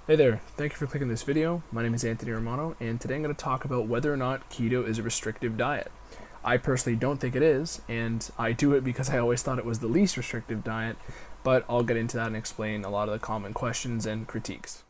Hey there, thank you for clicking this video. My name is Anthony Romano, and today I'm going to talk about whether or not keto is a restrictive diet. I personally don't think it is, and I do it because I always thought it was the least restrictive diet, but I'll get into that and explain a lot of the common questions and critiques.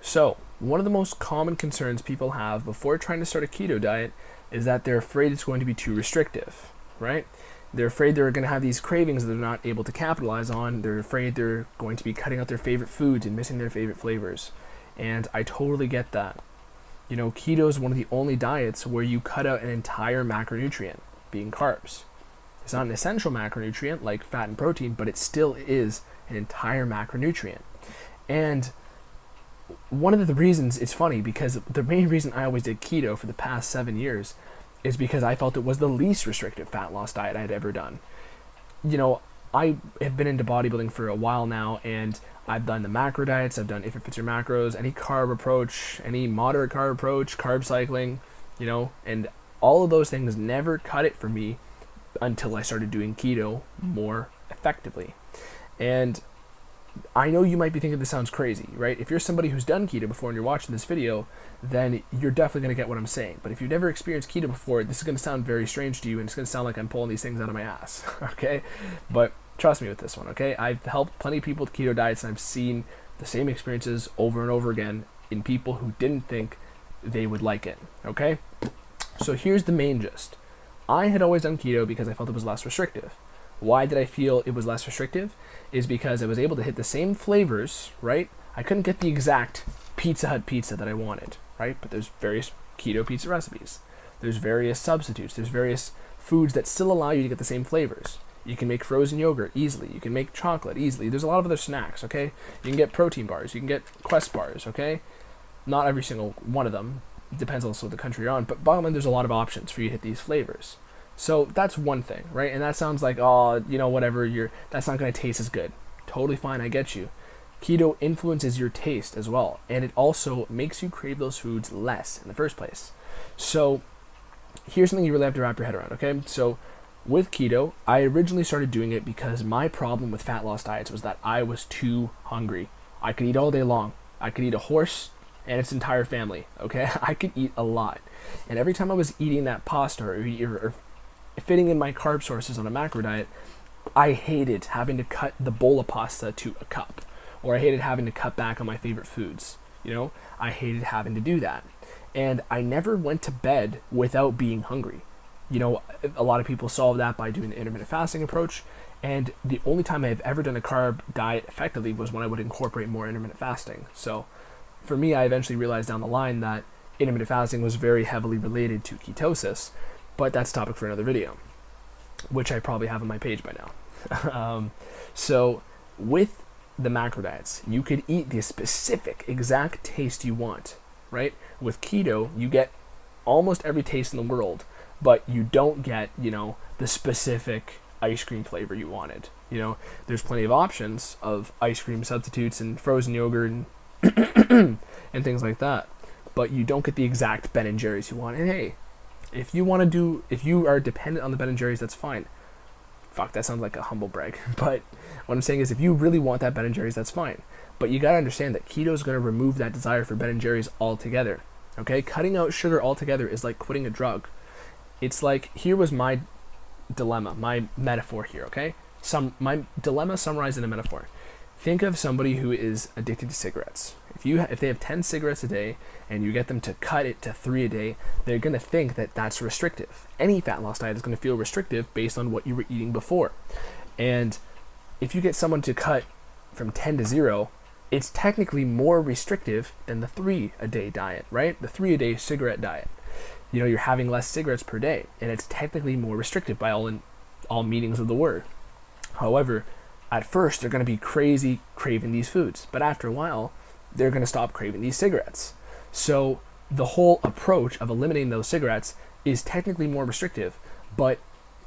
So, one of the most common concerns people have before trying to start a keto diet is that they're afraid it's going to be too restrictive, right? They're afraid they're going to have these cravings that they're not able to capitalize on. They're afraid they're going to be cutting out their favorite foods and missing their favorite flavors. And I totally get that. You know, keto is one of the only diets where you cut out an entire macronutrient, being carbs. It's not an essential macronutrient like fat and protein, but it still is an entire macronutrient. And one of the reasons, it's funny because the main reason I always did keto for the past 7 years is because I felt it was the least restrictive fat loss diet I had ever done. You know, I have been into bodybuilding for a while now, and I've done the macro diets, I've done if it fits your macros, any carb approach, any moderate carb approach, carb cycling, you know, and all of those things never cut it for me until I started doing keto more effectively. And I know you might be thinking this sounds crazy, right? If you're somebody who's done keto before and you're watching this video, then you're definitely going to get what I'm saying. But if you've never experienced keto before, this is going to sound very strange to you, and it's going to sound like I'm pulling these things out of my ass, okay? But trust me with this one, okay? I've helped plenty of people with keto diets, and I've seen the same experiences over and over again in people who didn't think they would like it, okay? So here's the main gist. I had always done keto because I felt it was less restrictive. Why did I feel it was less restrictive? Is because I was able to hit the same flavors, right? I couldn't get the exact Pizza Hut pizza that I wanted, right? But there's various keto pizza recipes. There's various substitutes. There's various foods that still allow you to get the same flavors. You can make frozen yogurt easily. You can make chocolate easily. There's a lot of other snacks, okay? You can get protein bars. You can get Quest bars, okay? Not every single one of them. It depends also the country you're on. But bottom line, there's a lot of options for you to hit these flavors. So that's one thing, right? And that sounds like, oh, you know, whatever, that's not going to taste as good. Totally fine, I get you. Keto influences your taste as well, and it also makes you crave those foods less in the first place. So here's something you really have to wrap your head around, okay? So with keto, I originally started doing it because my problem with fat loss diets was that I was too hungry. I could eat all day long. I could eat a horse and its entire family, okay? I could eat a lot. And every time I was eating that pasta or fitting in my carb sources on a macro diet, I hated having to cut the bowl of pasta to a cup, or I hated having to cut back on my favorite foods. You know, I hated having to do that. And I never went to bed without being hungry. You know, a lot of people solve that by doing the intermittent fasting approach, and the only time I've ever done a carb diet effectively was when I would incorporate more intermittent fasting. So for me, I eventually realized down the line that intermittent fasting was very heavily related to ketosis, but that's a topic for another video, which I probably have on my page by now. So with the macro diets, you could eat the specific exact taste you want, right? With keto, you get almost every taste in the world, but you don't get, you know, the specific ice cream flavor you wanted. You know, there's plenty of options of ice cream substitutes and frozen yogurt and, and things like that, but you don't get the exact Ben & Jerry's you want. And hey, if you are dependent on the Ben & Jerry's, that's fine. Fuck, that sounds like a humble brag. But what I'm saying is if you really want that Ben & Jerry's, that's fine. But you gotta understand that keto is gonna remove that desire for Ben & Jerry's altogether. Okay? Cutting out sugar altogether is like quitting a drug. It's like, here was my dilemma, my metaphor here, okay? My dilemma summarized in a metaphor. Think of somebody who is addicted to cigarettes. If they have 10 cigarettes a day and you get them to cut it to 3 a day, they're going to think that that's restrictive. Any fat loss diet is going to feel restrictive based on what you were eating before. And if you get someone to cut from 10 to 0, it's technically more restrictive than the 3 a day diet, right? The 3 a day cigarette diet. You know, you're having less cigarettes per day, and it's technically more restrictive by all meanings of the word. However, at first, they're going to be crazy craving these foods, but after a while, they're going to stop craving these cigarettes. So the whole approach of eliminating those cigarettes is technically more restrictive, but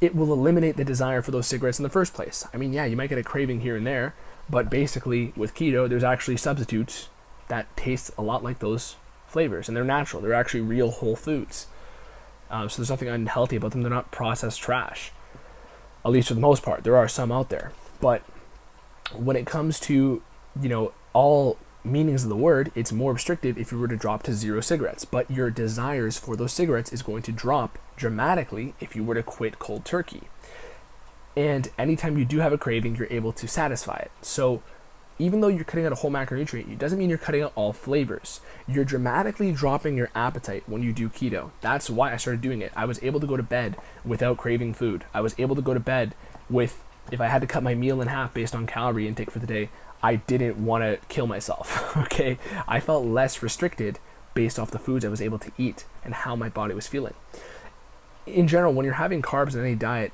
it will eliminate the desire for those cigarettes in the first place. I mean, yeah, you might get a craving here and there, but basically with keto, there's actually substitutes that taste a lot like those flavors, and they're natural. They're actually real whole foods. So there's nothing unhealthy about them. They're not processed trash, at least for the most part. There are some out there, but when it comes to, all meanings of the word, it's more restrictive if you were to drop to 0 cigarettes, but your desires for those cigarettes is going to drop dramatically if you were to quit cold turkey. And anytime you do have a craving, you're able to satisfy it. So even though you're cutting out a whole macronutrient, it doesn't mean you're cutting out all flavors. You're dramatically dropping your appetite when you do keto. That's why I started doing it. I was able to go to bed without craving food. I was able to go to bed with, if I had to cut my meal in half based on calorie intake for the day, I didn't want to kill myself, okay? I felt less restricted based off the foods I was able to eat and how my body was feeling. In general, when you're having carbs in any diet,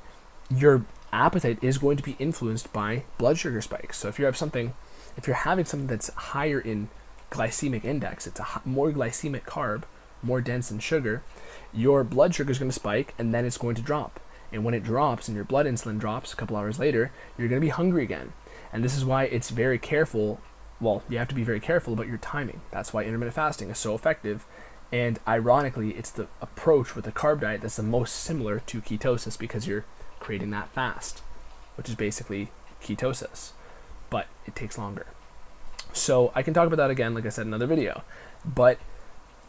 your appetite is going to be influenced by blood sugar spikes. So if you're having something that's higher in glycemic index, it's a more glycemic carb, more dense in sugar, your blood sugar is going to spike and then it's going to drop. And when it drops and your blood insulin drops a couple hours later, you're going to be hungry again. And this is why it's very careful. Well, you have to be very careful about your timing. That's why intermittent fasting is so effective. And ironically, it's the approach with the carb diet that's the most similar to ketosis, because you're creating that fast, which is basically ketosis, but it takes longer. So I can talk about that again, like I said, in another video. But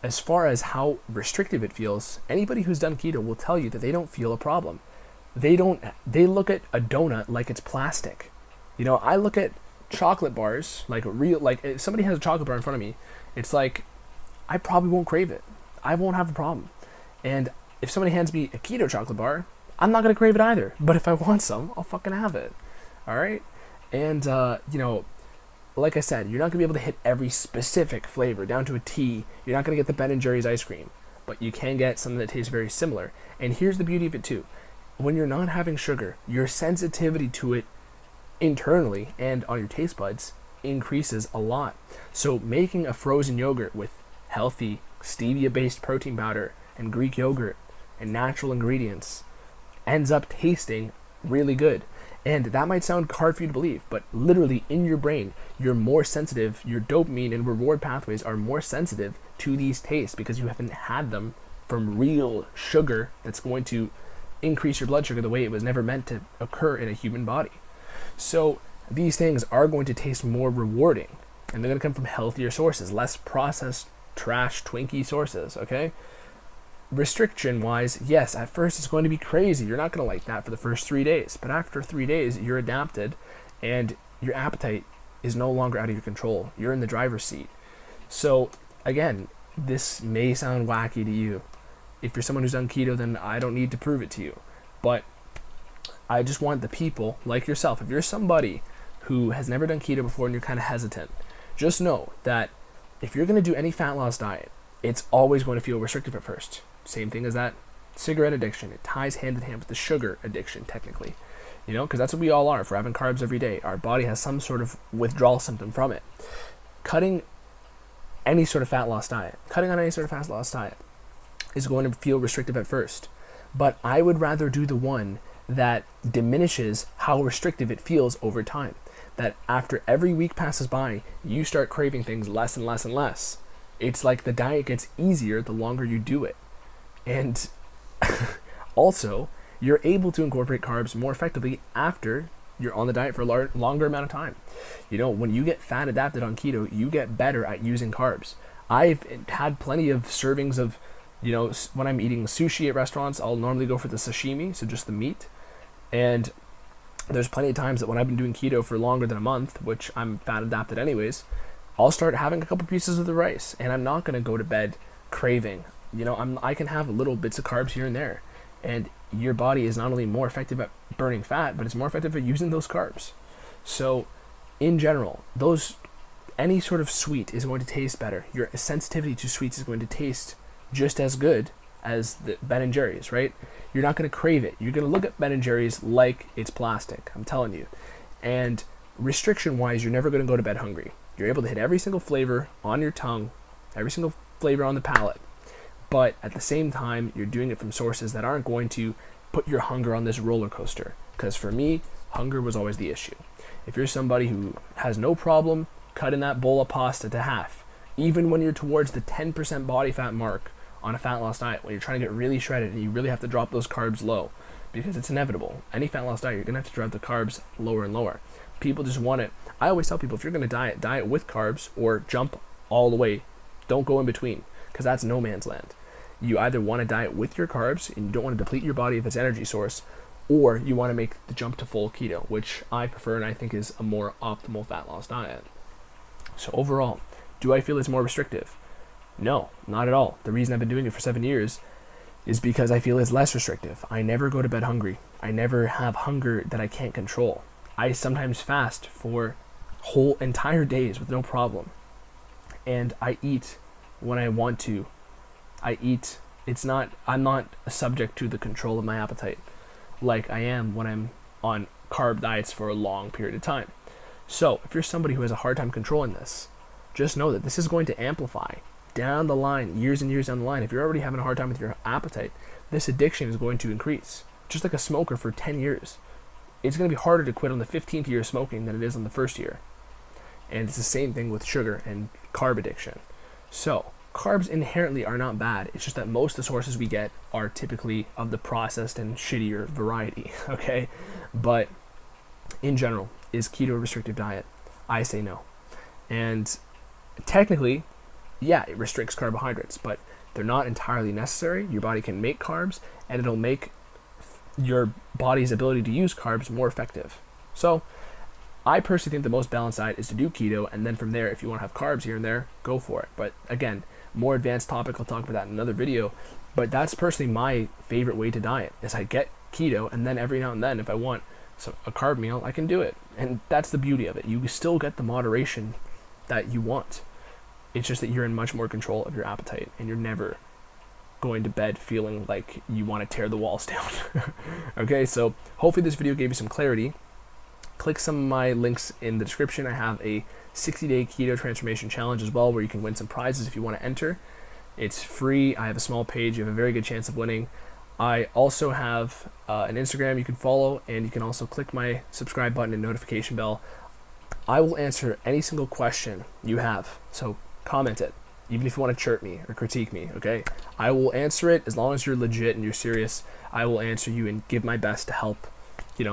as far as how restrictive it feels, anybody who's done keto will tell you that they don't feel a problem. They look at a donut like it's plastic. I look at chocolate bars like if somebody has a chocolate bar in front of me, it's like, I probably won't crave it. I won't have a problem. And if somebody hands me a keto chocolate bar, I'm not going to crave it either. But if I want some, I'll fucking have it. All right? And, like I said, you're not going to be able to hit every specific flavor down to a T. You're not going to get the Ben & Jerry's ice cream, but you can get something that tastes very similar. And here's the beauty of it too. When you're not having sugar, your sensitivity to it internally and on your taste buds increases a lot. So making a frozen yogurt with healthy stevia-based protein powder and Greek yogurt and natural ingredients ends up tasting really good. And that might sound hard for you to believe, but literally in your brain, you're more sensitive, your dopamine and reward pathways are more sensitive to these tastes because you haven't had them from real sugar that's going to increase your blood sugar the way it was never meant to occur in a human body. So these things are going to taste more rewarding, and they're going to come from healthier sources, less processed trash Twinkie sources, okay? Restriction wise, yes, at first it's going to be crazy. You're not going to like that for the first 3 days, but after 3 days, you're adapted and your appetite is no longer out of your control. You're in the driver's seat. So again, this may sound wacky to you. If you're someone who's done keto, then I don't need to prove it to you. But I just want the people like yourself, if you're somebody who has never done keto before and you're kind of hesitant, just know that if you're going to do any fat loss diet, it's always going to feel restrictive at first. Same thing as that cigarette addiction. It ties hand in hand with the sugar addiction, technically. Because that's what we all are. If we're having carbs every day, our body has some sort of withdrawal symptom from it. Cutting any sort of fat loss diet, is going to feel restrictive at first. But I would rather do the one that diminishes how restrictive it feels over time. That after every week passes by, you start craving things less and less and less. It's like the diet gets easier the longer you do it. And also, you're able to incorporate carbs more effectively after you're on the diet for a longer amount of time. When you get fat adapted on keto, you get better at using carbs. I've had plenty of servings of, when I'm eating sushi at restaurants, I'll normally go for the sashimi, so just the meat. And there's plenty of times that when I've been doing keto for longer than a month, which I'm fat adapted anyways, I'll start having a couple pieces of the rice, and I'm not going to go to bed craving. I can have little bits of carbs here and there, and your body is not only more effective at burning fat, but it's more effective at using those carbs. So in general, any sort of sweet is going to taste better. Your sensitivity to sweets is going to taste just as good as the Ben & Jerry's, right? You're not going to crave it. You're going to look at Ben & Jerry's like it's plastic, I'm telling you. And restriction-wise, you're never going to go to bed hungry. You're able to hit every single flavor on your tongue, every single flavor on the palate. But at the same time, you're doing it from sources that aren't going to put your hunger on this roller coaster. Because for me, hunger was always the issue. If you're somebody who has no problem cutting that bowl of pasta to half, even when you're towards the 10% body fat mark on a fat loss diet, when you're trying to get really shredded and you really have to drop those carbs low, because it's inevitable. Any fat loss diet, you're gonna have to drive the carbs lower and lower. People just want it. I always tell people, if you're gonna diet with carbs or jump all the way. Don't go in between, because that's no man's land. You either want to diet with your carbs and you don't want to deplete your body of its energy source, or you want to make the jump to full keto, which I prefer and I think is a more optimal fat loss diet. So overall, do I feel it's more restrictive? No, not at all. The reason I've been doing it for 7 years is because I feel it's less restrictive. I never go to bed hungry. I never have hunger that I can't control. I sometimes fast for whole entire days with no problem. And I eat when I want to. I'm not subject to the control of my appetite like I am when I'm on carb diets for a long period of time. So if you're somebody who has a hard time controlling this, just know that this is going to amplify down the line, years and years down the line. If you're already having a hard time with your appetite, this addiction is going to increase. Just like a smoker for 10 years. It's going to be harder to quit on the 15th year of smoking than it is on the first year. And it's the same thing with sugar and carb addiction. So, carbs inherently are not bad. It's just that most of the sources we get are typically of the processed and shittier variety, okay? But in general, is keto a restrictive diet? I say no. And technically, yeah, it restricts carbohydrates, but they're not entirely necessary. Your body can make carbs, and it'll make your body's ability to use carbs more effective. So, I personally think the most balanced diet is to do keto, and then from there, if you want to have carbs here and there, go for it. But again, more advanced topic, I'll talk about that in another video. But that's personally my favorite way to diet, is I get keto, and then every now and then, if I want a carb meal, I can do it. And that's the beauty of it. You still get the moderation that you want. It's just that you're in much more control of your appetite, and you're never going to bed feeling like you want to tear the walls down. Okay, so hopefully this video gave you some clarity. Click some of my links in the description. I have a 60-day keto transformation challenge as well, where you can win some prizes if you want to enter. It's free. I have a small page. You have a very good chance of winning. I also have an Instagram you can follow, and you can also click my subscribe button and notification bell. I will answer any single question you have, so comment it, even if you want to chirp me or critique me, okay? I will answer it as long as you're legit and you're serious. I will answer you and give my best to help,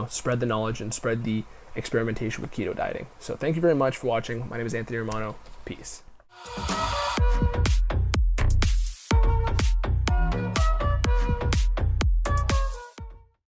spread the knowledge and spread the experimentation with keto dieting. So thank you very much for watching. My name is Anthony Romano. Peace.